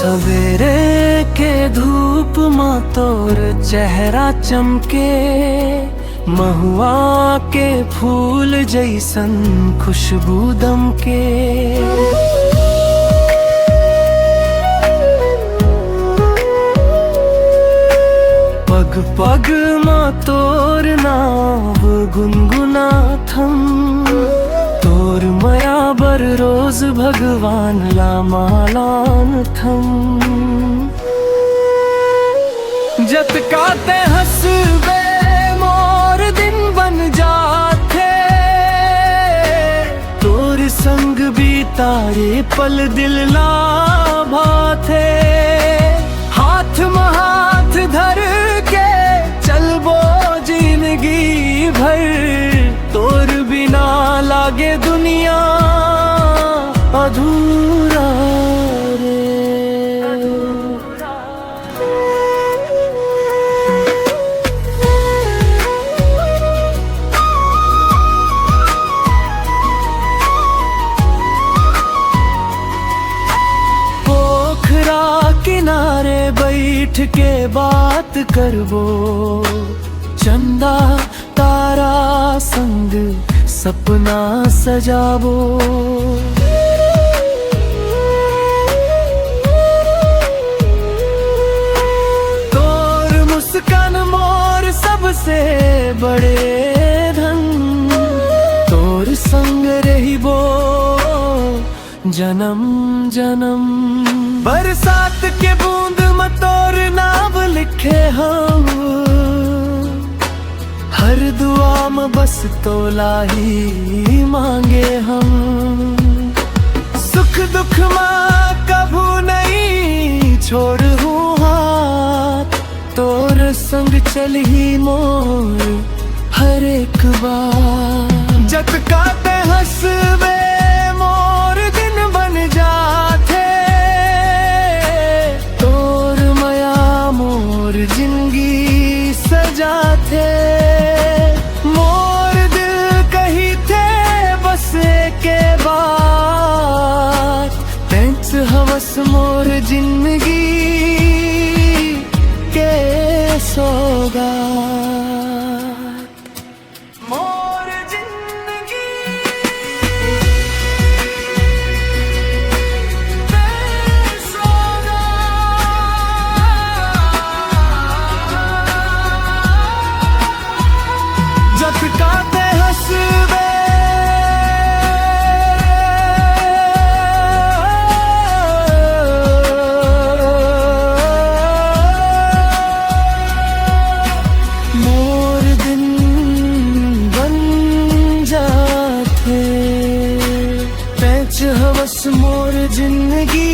सवेरे के धूप माँ तोर चेहरा चमके, महुआ के फूल जैसन खुशबू दमके। पग पग माँ तोर नाव गुनगुना थम, तोर मया बर रोज भगवान ला मालान थम। जत काते हंसबे मोर दिन बन जाते, तोर संग बीतारे पल दिल ला भाते। हाथ में हाथ धर के चलबो जिंदगी भर, तोर बिना लागे दुनिया अधूरा रे। पोखरा किनारे बैठ के बात करबो, चंदा तारा संग सपना सजाबो। तोर मुस्कान मोर सबसे बड़े धन, तोर संग रहिबो जन्म जन्म। बरसात के बूंद में तोर नाम लिखे हम, हर दुआ में बस तोला ही मांगे हम। सुख दुख में कभू नहीं छोड़ू हाथ, तोर संग चल ही मोर हर एक बार। जत काते हंसबे मोर दिन बन जाते, तोर मया मोर जिंदगी सजाते। मोर दिल कही थे बस के बाद, पेंच हवस मोर जिंदगी के सौगात। मोर जिंदगी के सौगात। जत काते हंसबे मोर दिन बन जाते, पैच हवस मोर जिंदगी